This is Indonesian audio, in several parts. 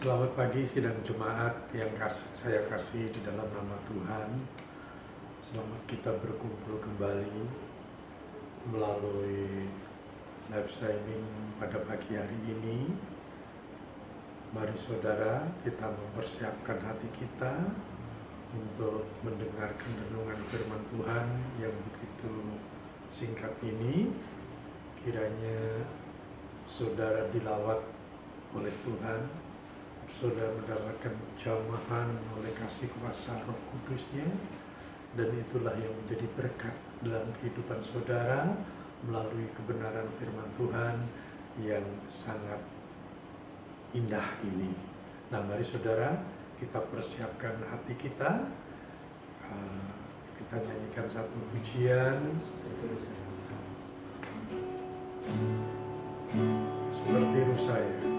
Selamat pagi sidang jemaat yang saya kasih di dalam nama Tuhan. Selamat kita berkumpul kembali melalui live streaming pada pagi hari ini. Mari saudara, kita mempersiapkan hati kita untuk mendengarkan renungan firman Tuhan yang begitu singkat ini. Kiranya saudara dilawat oleh Tuhan, saudara mendapatkan jamahan oleh kasih kuasa Roh Kudusnya, dan itulah yang menjadi berkat dalam kehidupan saudara melalui kebenaran firman Tuhan yang sangat indah ini. Nah, mari saudara, kita persiapkan hati kita. Kita nyanyikan satu pujian seperti Rusaya.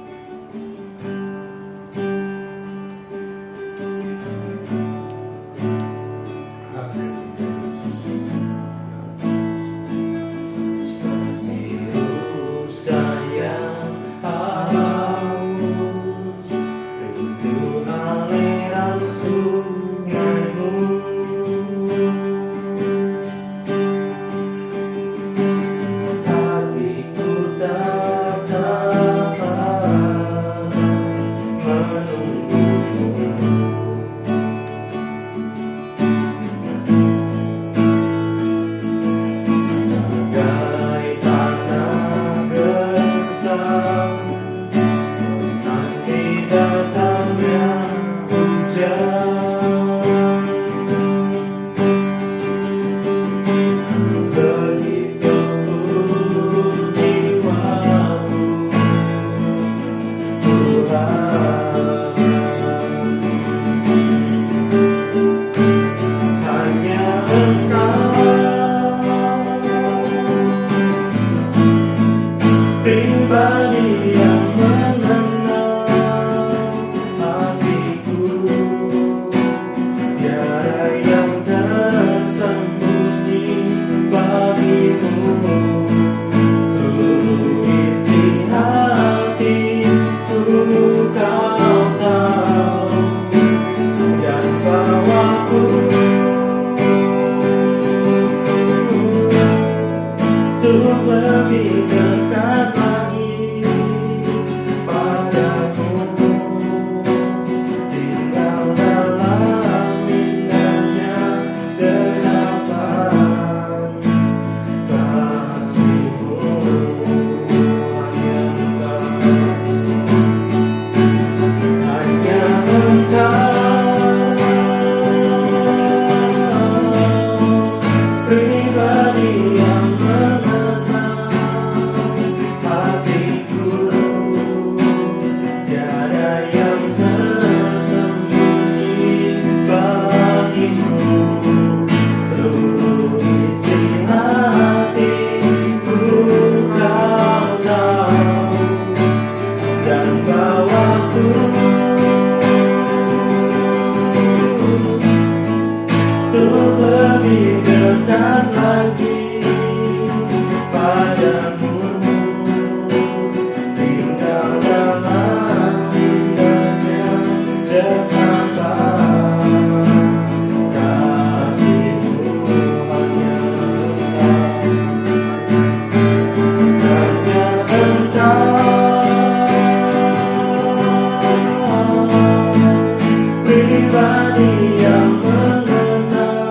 Pribadi yang mengenal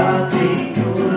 hatiku.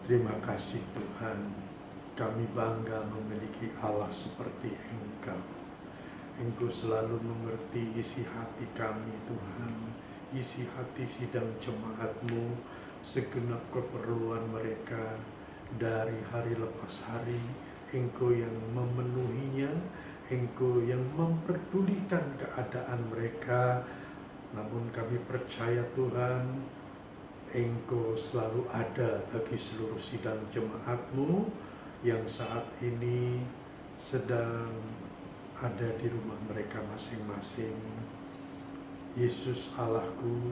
Terima kasih Tuhan, kami bangga memiliki Allah seperti Engkau. Engkau selalu mengerti isi hati kami Tuhan, isi hati sidang jemaat-Mu, segenap keperluan mereka dari hari lepas hari. Engkau yang memenuhinya, Engkau yang memperdulikan keadaan mereka. Namun kami percaya Tuhan, Engkau selalu ada bagi seluruh sidang jemaat-Mu yang saat ini sedang ada di rumah mereka masing-masing. Yesus Allahku,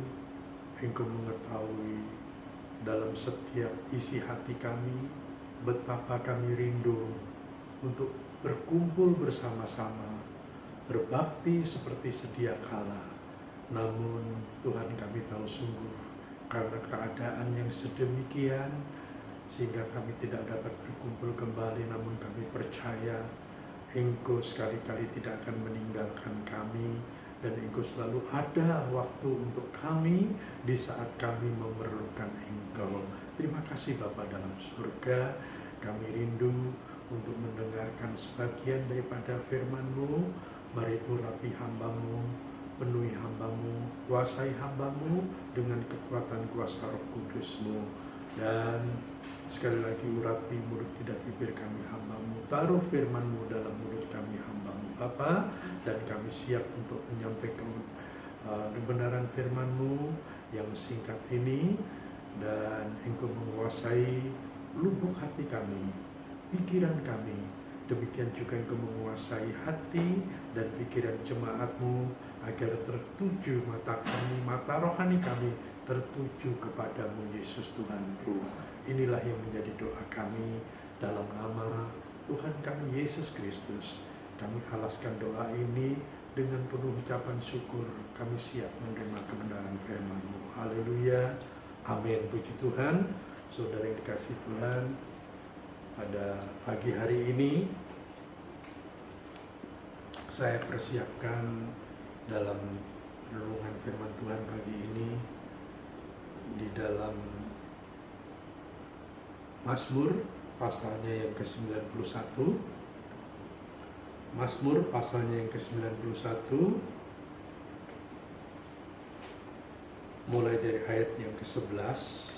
Engkau mengetahui dalam setiap isi hati kami betapa kami rindu untuk berkumpul bersama-sama, berbakti seperti sedia kala. Namun Tuhan, kami tahu sungguh karena keadaan yang sedemikian sehingga kami tidak dapat berkumpul kembali. Namun kami percaya Engkau sekali-kali tidak akan meninggalkan kami, dan Engkau selalu ada waktu untuk kami di saat kami memerlukan Engkau. Terima kasih Bapa dalam surga, kami rindu untuk mendengarkan sebagian daripada firman-Mu. Mari urapi hamba-Mu, penuhi hamba-Mu, kuasai hamba-Mu dengan kekuatan kuasa Roh Kudus-Mu. Dan sekali lagi urapi mulut lidah bibir kami hamba-Mu, taruh firman-Mu dalam mulut kami hamba-Mu Bapa, dan kami siap untuk menyampaikan kebenaran firman-Mu yang singkat ini. Dan Engkau menguasai lubuk hati kami, pikiran kami, demikian juga Engkau menguasai hati dan pikiran jemaat-Mu agar tertuju mata kami, mata rohani kami tertuju kepadamu Yesus Tuhanku. Inilah yang menjadi doa kami dalam nama Tuhan kami Yesus Kristus. Kami alaskan doa ini dengan penuh ucapan syukur. Kami siap menerima kebenaran firman-Mu. Haleluya, amin. Puji Tuhan. Saudara yang dikasihi Tuhan, pada pagi hari ini saya persiapkan dalam renungan firman Tuhan pagi ini di dalam Mazmur pasalnya yang ke-91. Mazmur pasalnya yang ke-91 mulai dari ayat yang ke-11.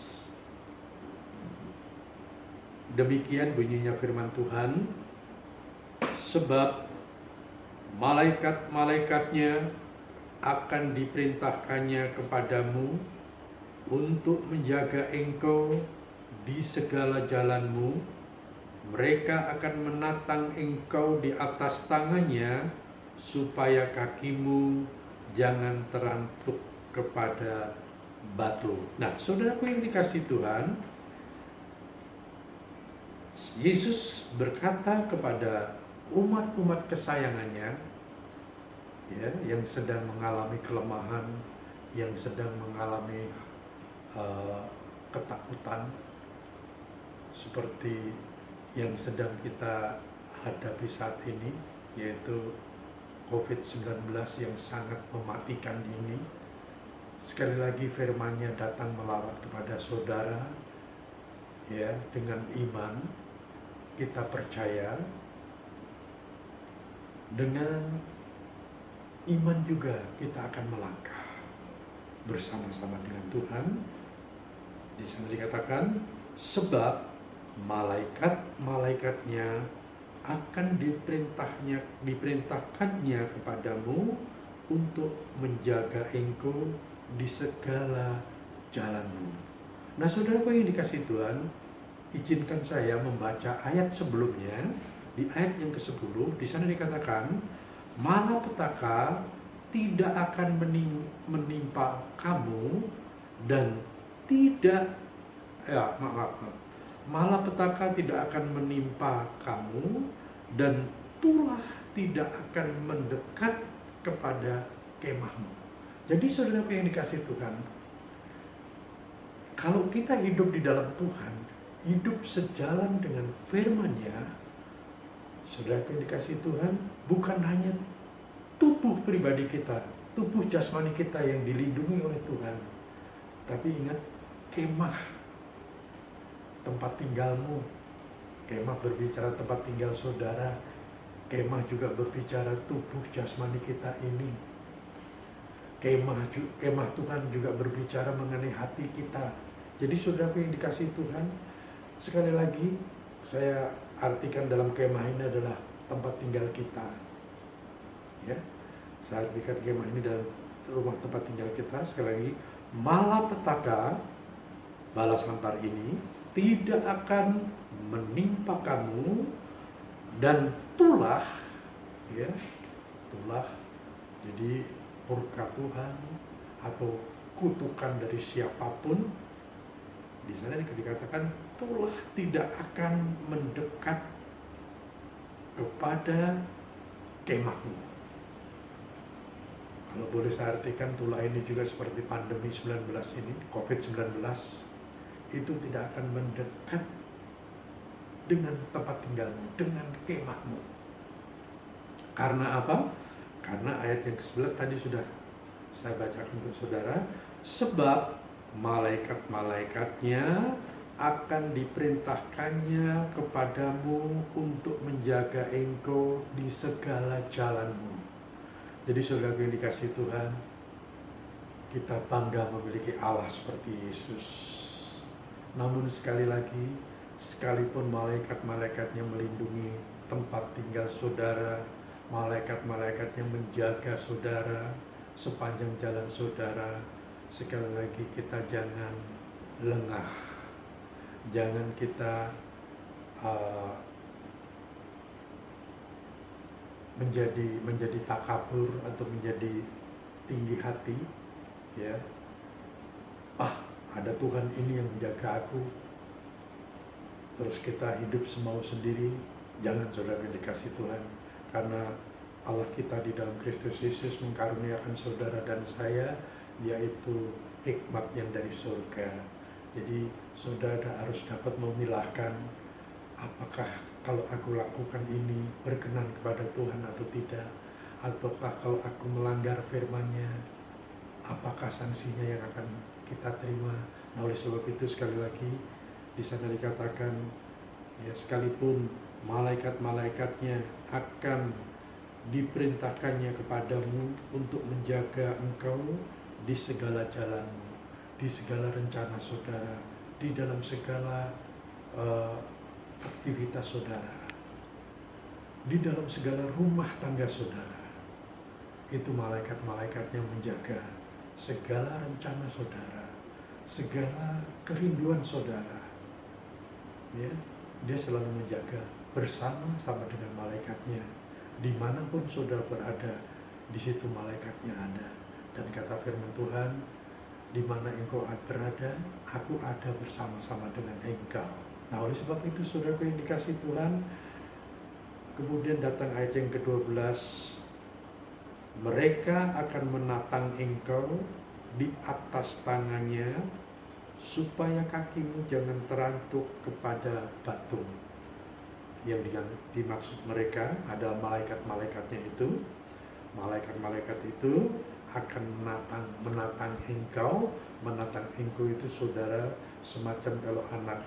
Demikian bunyinya firman Tuhan, sebab malaikat-malaikatnya akan diperintahkannya kepadamu untuk menjaga engkau di segala jalanmu. Mereka akan menatang engkau di atas tangannya, supaya kakimu jangan terantuk kepada batu. Nah, saudaraku yang dikasihi Tuhan, Yesus berkata kepada umat-umat kesayangannya, ya, yang sedang mengalami kelemahan, yang sedang mengalami ketakutan seperti yang sedang kita hadapi saat ini, yaitu COVID-19 yang sangat mematikan ini. Sekali lagi firman-Nya datang melawat kepada saudara, ya, dengan iman kita percaya, dengan iman juga kita akan melangkah bersama-sama dengan Tuhan. Di sana dikatakan, sebab malaikat-malaikatnya akan diperintahkannya kepadamu untuk menjaga engkau di segala jalanmu. Nah, saudaraku yang dikasihi Tuhan, izinkan saya membaca ayat sebelumnya. Di ayat yang ke-10, di sana dikatakan, malapetaka tidak akan menimpa kamu dan malapetaka tidak akan menimpa kamu dan tulah tidak akan mendekat kepada kemahmu. Jadi saudara yang dikasihi Tuhan, kalau kita hidup di dalam Tuhan, hidup sejalan dengan firman-Nya, saudara yang dikasihi Tuhan, bukan hanya tubuh pribadi kita, tubuh jasmani kita yang dilindungi oleh Tuhan, tapi ingat, kemah tempat tinggalmu. Kemah berbicara tempat tinggal saudara. Kemah juga berbicara tubuh jasmani kita ini. Kemah Tuhan juga berbicara mengenai hati kita. Jadi saudaraku yang dikasihi Tuhan, sekali lagi saya artikan dalam kemah ini adalah tempat tinggal kita. Ya, saya artikan kemah ini dalam rumah tempat tinggal kita. Sekali lagi, malapetaka balas antar ini tidak akan menimpa kamu, dan tulah, ya, tulah. Jadi murka Tuhan atau kutukan dari siapapun, di sana dikatakan tulah tidak akan mendekat kepada kemahmu. Kalau boleh saya artikan, tulah ini juga seperti pandemi 19 ini, COVID-19, itu tidak akan mendekat dengan tempat tinggalmu, dengan kemahmu. Karena apa? Karena ayat yang ke-11 tadi sudah saya bacakan untuk saudara. Sebab malaikat-malaikatnya akan diperintahkannya kepadamu untuk menjaga engkau di segala jalanmu. Jadi saudara yang dikasihi Tuhan, kita bangga memiliki Allah seperti Yesus. Namun sekali lagi, sekalipun malaikat-malaikatnya melindungi tempat tinggal saudara, malaikat-malaikatnya menjaga saudara sepanjang jalan saudara, sekali lagi kita jangan lengah, jangan kita menjadi takabur atau menjadi tinggi hati, ya. Ada Tuhan ini yang menjaga aku, terus kita hidup semau sendiri. Jangan, saudara yang dikasihi Tuhan, karena Allah kita di dalam Kristus Yesus mengkaruniakan saudara dan saya, yaitu hikmat yang dari surga. Jadi saudara harus dapat memilahkan, apakah kalau aku lakukan ini berkenan kepada Tuhan atau tidak, ataukah kalau aku melanggar firman-Nya, apakah sanksinya yang akan kita terima. Nah, oleh sebab itu sekali lagi di sana dikatakan, ya, sekalipun malaikat-malaikatnya akan diperintahkannya kepadamu untuk menjaga engkau di segala jalanmu, di segala rencana saudara, di dalam segala aktivitas saudara, di dalam segala rumah tangga saudara. Itu malaikat-malaikatnya menjaga segala rencana saudara, segala kerinduan saudara. Ya, dia selalu menjaga bersama-sama dengan malaikatnya. Dimanapun saudara berada, di situ malaikatnya ada. Dan kata firman Tuhan, di mana engkau berada, aku ada bersama-sama dengan engkau. Nah, oleh sebab itu saudaraku yang dikasihi Tuhan, kemudian datang ayat yang ke-12, mereka akan menatang engkau di atas tangannya, supaya kakimu jangan terantuk kepada batu. Yang dimaksud mereka adalah malaikat-malaikatnya itu. Malaikat-malaikat itu akan menatang engkau. Menatang engkau itu saudara, semacam kalau anak,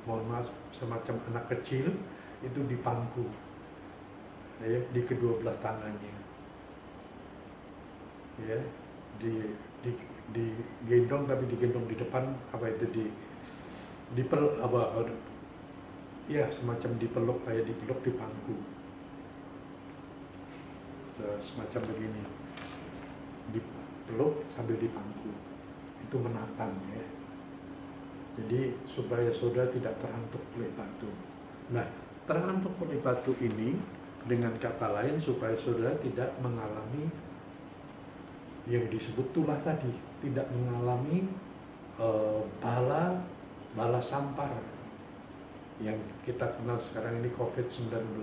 mohon maaf, semacam anak kecil itu dipangku, ya, di kedua belah tangannya, ya, digendong, tapi digendong di depan, ya, semacam dipeluk, kayak dipeluk di pangku, semacam begini, dipeluk sambil dipangku. Itu menatang, ya. Jadi supaya saudara tidak terantuk oleh batu. Nah, terantuk oleh batu ini dengan kata lain supaya saudara tidak mengalami yang disebut tulah tadi, tidak mengalami bala sampar yang kita kenal sekarang ini COVID-19.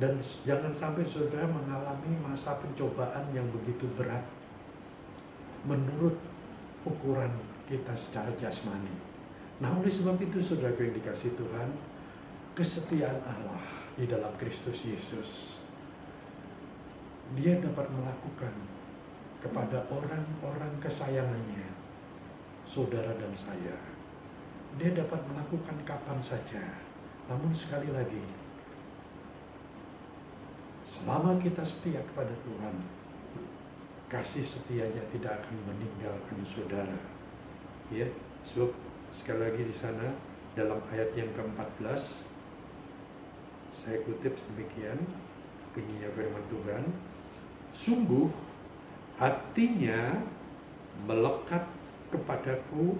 Dan jangan sampai saudara mengalami masa pencobaan yang begitu berat menurut ukuran kita secara jasmani. Nah, oleh sebab itu saudara yang dikasihi Tuhan, kesetiaan Allah di dalam Kristus Yesus, Dia dapat melakukan kepada orang-orang kesayangannya, saudara dan saya, dia dapat melakukan kapan saja. Namun sekali lagi, selama kita setia kepada Tuhan, kasih setianya tidak akan meninggalkan saudara. Ya, sebab sekali lagi di sana dalam ayat yang ke-14 saya kutip demikian bunyinya firman Tuhan, sungguh hatinya melekat kepadaku,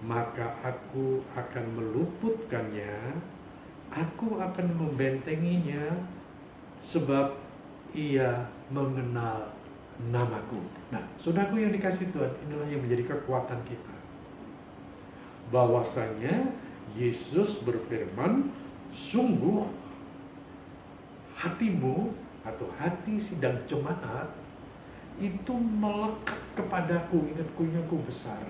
maka aku akan meluputkannya, aku akan membentenginya, sebab ia mengenal namaku. Nah, saudaraku yang dikasih Tuhan, inilah yang menjadi kekuatan kita. Bahwasanya Yesus berfirman, sungguh hatimu atau hati sidang jemaat itu melekat kepadaku, ingat kunyaku besar.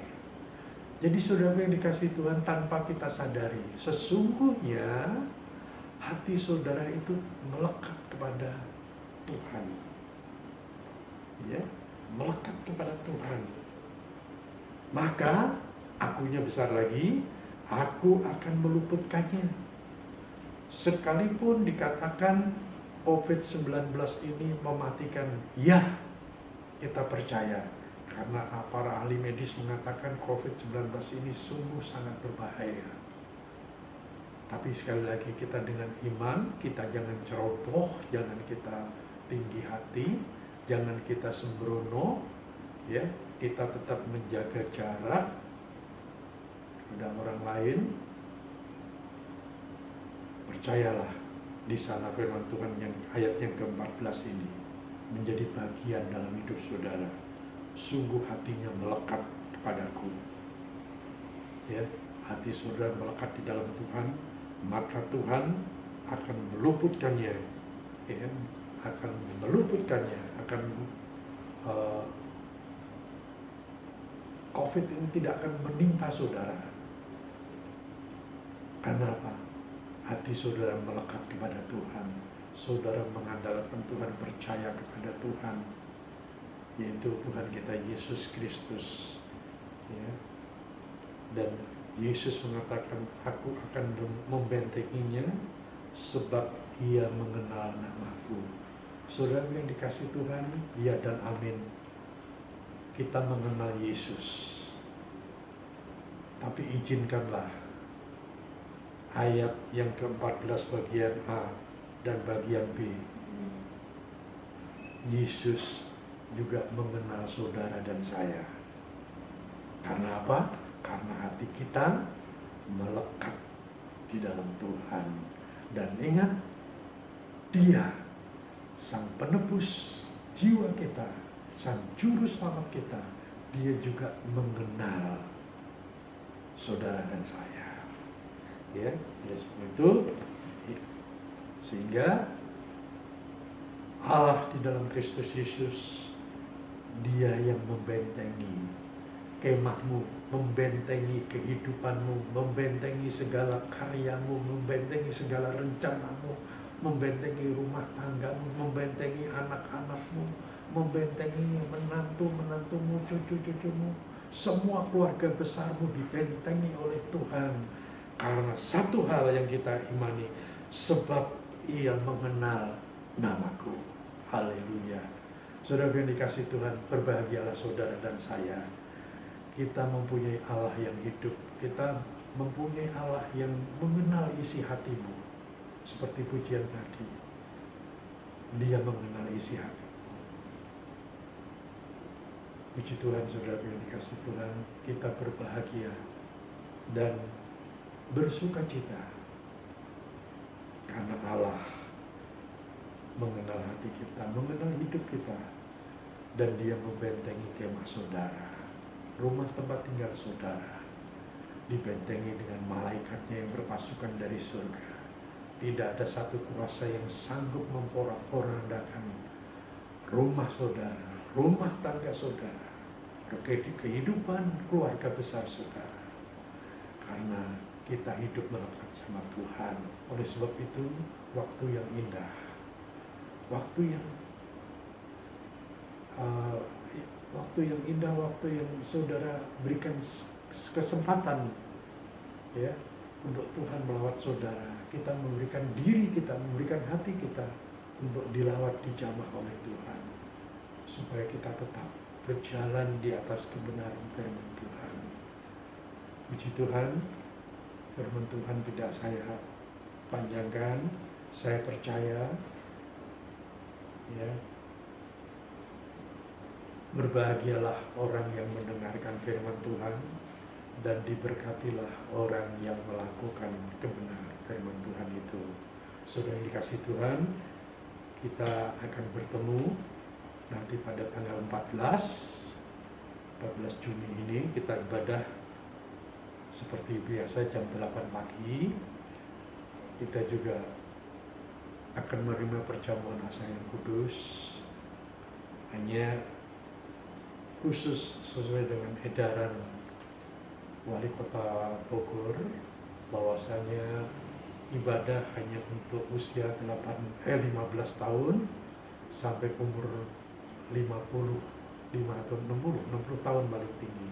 Jadi saudara yang dikasih Tuhan, tanpa kita sadari, sesungguhnya hati saudara itu melekat kepada Tuhan. Ya, melekat kepada Tuhan. Maka akunya besar lagi, aku akan meluputkannya. Sekalipun dikatakan COVID-19 ini mematikan, ya, kita percaya. Karena para ahli medis mengatakan COVID-19 ini sungguh sangat berbahaya. Tapi sekali lagi kita dengan iman, kita jangan ceroboh, jangan kita tinggi hati, jangan kita sembrono, ya, kita tetap menjaga jarak pada orang lain. Percayalah, di sana firman Tuhan yang ayat yang ke-14 ini menjadi bagian dalam hidup saudara. Sungguh hatinya melekat kepadaku. Ya, hati saudara melekat di dalam Tuhan, maka Tuhan akan meluputkannya. Ya, akan meluputkannya, akan COVID ini tidak akan menimpa saudara. Karena apa? Hati saudara melekat kepada Tuhan. Saudara mengandalkan Tuhan, percaya kepada Tuhan, yaitu Tuhan kita Yesus Kristus. Ya. Dan Yesus mengatakan, aku akan membentenginya sebab ia mengenal namaku. Saudara yang dikasih Tuhan, ya dan amin. Kita mengenal Yesus. Tapi izinkanlah ayat yang ke-14 bagian A dan bagian B. Yesus juga mengenal saudara dan saya. Karena apa? Karena hati kita melekat di dalam Tuhan. Dan ingat, Dia Sang Penebus jiwa kita, Sang Juru Selamat kita, Dia juga mengenal saudara dan saya. Ya, seperti itu. Sehingga Allah di dalam Kristus Yesus, Dia yang membentengi kemahmu, membentengi kehidupanmu, membentengi segala karyamu, membentengi segala rencanamu, membentengi rumah tanggamu, membentengi anak-anakmu, membentengi menantu-menantumu, cucu-cucumu, semua keluarga besarmu dibentengi oleh Tuhan. Karena satu hal yang kita imani, sebab Ia mengenal namaku. Haleluya. Saudara yang dikasih Tuhan, berbahagialah saudara dan saya. Kita mempunyai Allah yang hidup. Kita mempunyai Allah yang mengenal isi hatimu. Seperti pujian tadi, Dia mengenal isi hati. Puji Tuhan, saudara yang dikasih Tuhan, kita berbahagia dan bersuka cita karena Allah mengenal hati kita, mengenal hidup kita, dan Dia membentengi kemah saudara, rumah tempat tinggal saudara, dibentengi dengan malaikatnya yang berpasukan dari surga. Tidak ada satu kuasa yang sanggup memporak-porandakan rumah saudara, rumah tangga saudara, kehidupan keluarga besar saudara. Karena kita hidup melekat sama Tuhan. Oleh sebab itu, waktu yang indah, waktu yang indah, waktu yang saudara berikan kesempatan ya, untuk Tuhan melawat saudara. Kita memberikan diri kita, memberikan hati kita untuk dilawat, dijamah oleh Tuhan, supaya kita tetap berjalan di atas kebenaran firman Tuhan. Puji Tuhan, firman Tuhan tidak saya panjangkan. Saya percaya, ya, berbahagialah orang yang mendengarkan firman Tuhan, dan diberkatilah orang yang melakukan kebenaran firman Tuhan itu. Saudara yang dikasih Tuhan, kita akan bertemu nanti pada tanggal 14 Juni ini. Kita ibadah seperti biasa jam 8 pagi. Kita juga akan menerima perjamuan asa yang kudus, hanya khusus sesuai dengan edaran Wali Kota Bogor, bahwasanya ibadah hanya untuk usia 15 tahun sampai umur 55 atau 60 tahun paling tinggi.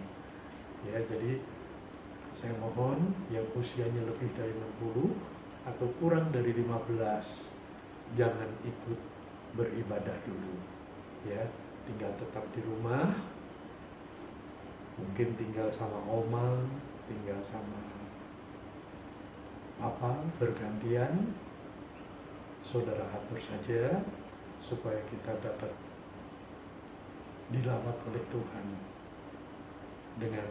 Ya, jadi saya mohon yang usianya lebih dari 60 atau kurang dari 15 jangan ikut beribadah dulu. Ya, tinggal tetap di rumah. Mungkin tinggal sama oma, tinggal sama papa, bergantian. Saudara atur saja supaya kita dapat dilawat oleh Tuhan dengan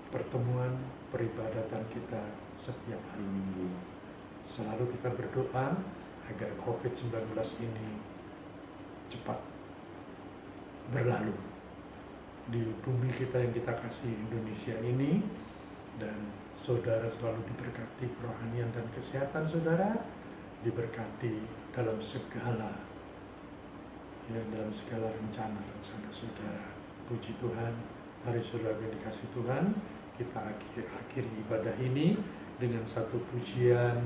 pertemuan peribadatan kita setiap hari Minggu. Selalu kita berdoa agar COVID-19 ini cepat berlalu di bumi kita yang kita kasih, Indonesia ini, dan saudara selalu diberkati kerohanian dan kesehatan saudara, diberkati dalam segala rencana rencana saudara. Puji Tuhan, hari saudara yang dikasih Tuhan, kita akhiri ibadah ini dengan satu pujian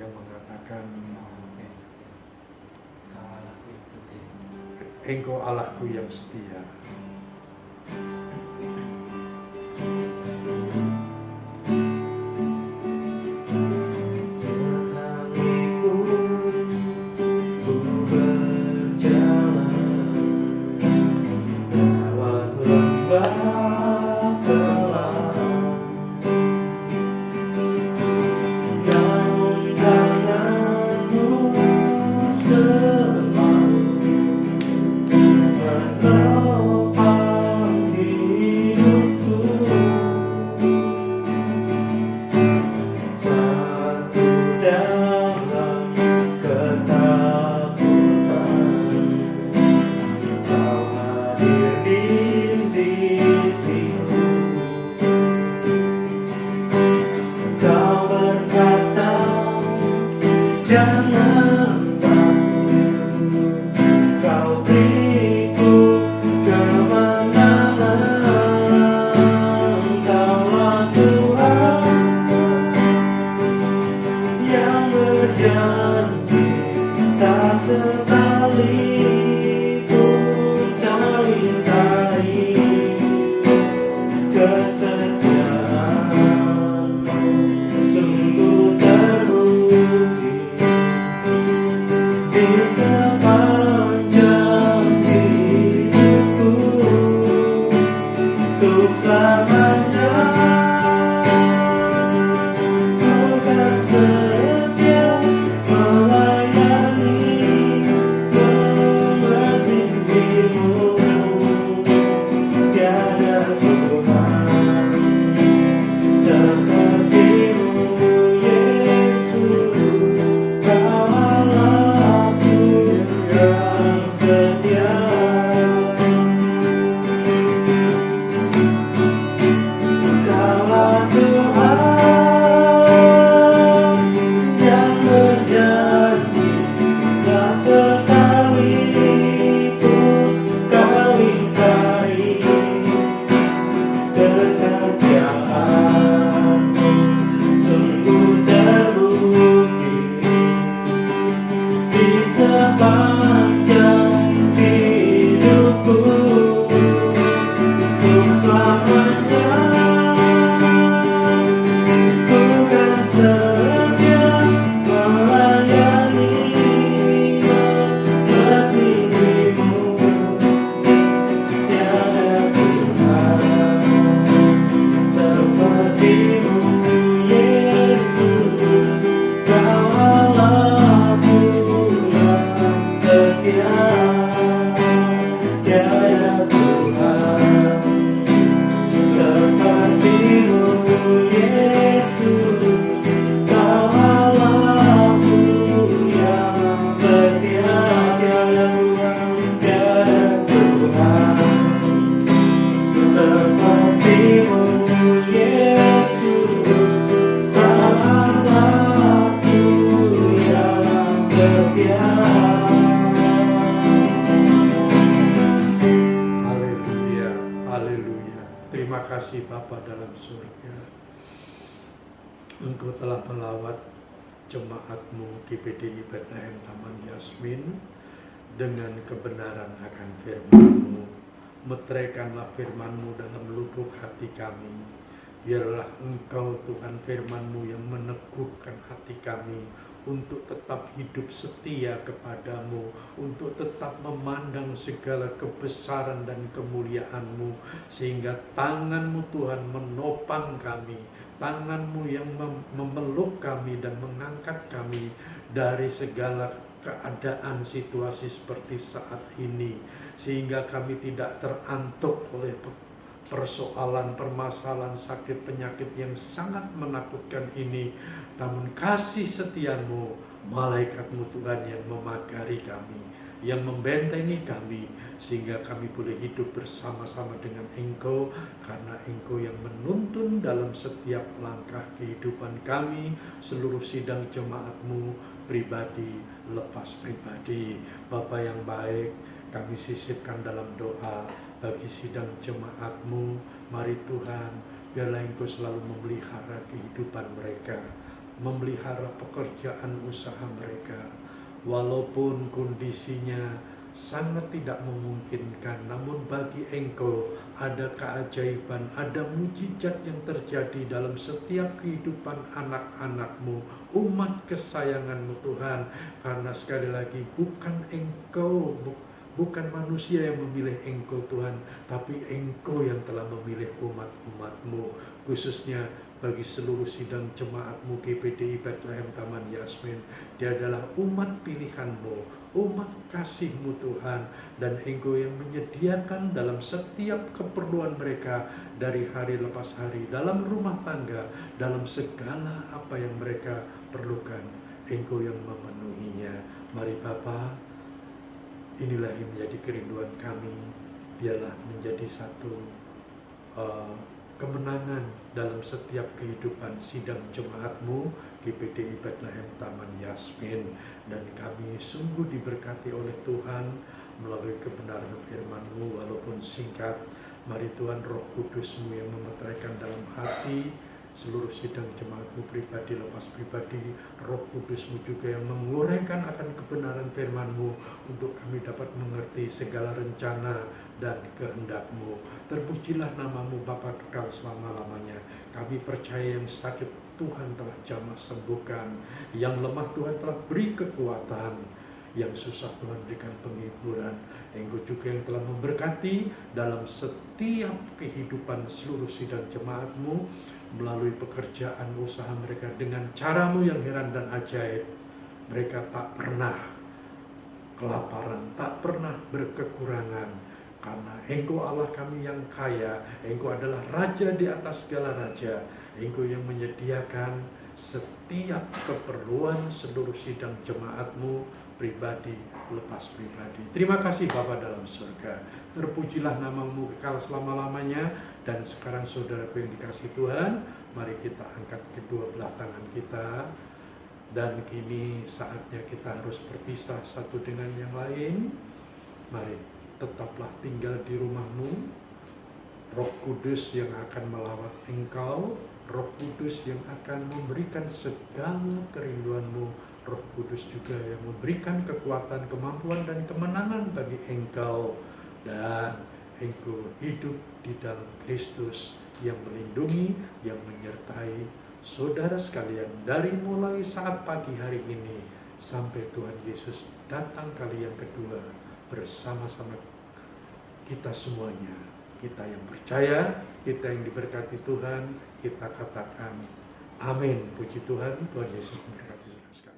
yang mengatakan, Engkau Allahku yang setia. Haleluya, haleluya. Terima kasih Bapa dalam surga. Engkau telah melawat jemaat-Mu GPDI Bethlehem Taman Yasmin dengan kebenaran akan firman-Mu. Meteraikanlah firman-Mu dalam lubuk hati kami. Biarlah Engkau Tuhan firman-Mu yang meneguhkan hati kami untuk tetap hidup setia kepadamu, untuk tetap memandang segala kebesaran dan kemuliaan-Mu, sehingga tangan-Mu Tuhan menopang kami, tangan-Mu yang memeluk kami dan mengangkat kami dari segala keadaan situasi seperti saat ini, sehingga kami tidak terantuk oleh persoalan, permasalahan, sakit, penyakit yang sangat menakutkan ini. Namun kasih setia-Mu, malaikat-Mu Tuhan yang memagari kami, yang membentengi kami, sehingga kami boleh hidup bersama-sama dengan Engkau, karena Engkau yang menuntun dalam setiap langkah kehidupan kami, seluruh sidang jemaat-Mu, pribadi lepas pribadi. Bapa yang baik, kami sisipkan dalam doa bagi sidang jemaat-Mu. Mari Tuhan, biarlah Engkau selalu memelihara kehidupan mereka, memelihara pekerjaan usaha mereka. Walaupun kondisinya sangat tidak memungkinkan, namun bagi Engkau ada keajaiban, ada mujizat yang terjadi dalam setiap kehidupan anak-anak-Mu, umat kesayangan-Mu Tuhan. Karena sekali lagi bukan Engkau, bukan manusia yang memilih Engkau Tuhan, tapi Engkau yang telah memilih umat-umat-Mu, khususnya bagi seluruh sidang jemaat-Mu GPDI Bethlehem Taman Yasmin. Dia adalah umat pilihan-Mu, umat kasih-Mu Tuhan, dan Engkau yang menyediakan dalam setiap keperluan mereka dari hari lepas hari, dalam rumah tangga, dalam segala apa yang mereka perlukan. Engkau yang memenuhinya. Mari Bapa, inilah yang menjadi kerinduan kami. Biarlah menjadi satu kemenangan dalam setiap kehidupan sidang jemaat-Mu GPDI Bethlehem Taman Yasmin. Dan kami sungguh diberkati oleh Tuhan melalui kebenaran firman-Mu walaupun singkat. Mari Tuhan, Roh Kudus-Mu yang memeteraikan dalam hati seluruh sidang jemaat-Mu pribadi lepas pribadi, Roh Kudus-Mu juga yang menguraikan akan kebenaran firman-Mu untuk kami dapat mengerti segala rencana dan kehendak-Mu. Terpujilah nama-Mu Bapa kekal selama-lamanya. Kami percaya yang sakit Tuhan telah jamah sembuhkan, yang lemah Tuhan telah beri kekuatan, yang susah Tuhan berikan penghiburan. Engkau juga yang telah memberkati dalam setiap kehidupan seluruh sidang jemaat-Mu, melalui pekerjaan usaha mereka dengan cara-Mu yang heran dan ajaib. Mereka tak pernah kelaparan, tak pernah berkekurangan, karena Engkau Allah kami yang kaya. Engkau adalah Raja di atas segala raja. Engkau yang menyediakan setiap keperluan seluruh sidang jemaat-Mu pribadi lepas pribadi. Terima kasih Bapa dalam surga. Terpujilah nama-Mu kekal selama-lamanya. Dan sekarang saudaraku yang dikasih Tuhan, mari kita angkat kedua belah tangan kita. Dan kini saatnya kita harus berpisah satu dengan yang lain. Mari tetaplah tinggal di rumah-Mu. Roh Kudus yang akan melawat engkau, Roh Kudus yang akan memberikan segala kerinduan-Mu, Roh Kudus juga yang memberikan kekuatan, kemampuan, dan kemenangan bagi engkau. Dan engkau hidup di dalam Kristus yang melindungi, yang menyertai saudara sekalian dari mulai saat pagi hari ini sampai Tuhan Yesus datang kali yang kedua bersama-sama kita semuanya. Kita yang percaya, kita yang diberkati Tuhan, kita katakan amin. Puji Tuhan, Tuhan Yesus memberkati saudara sekalian.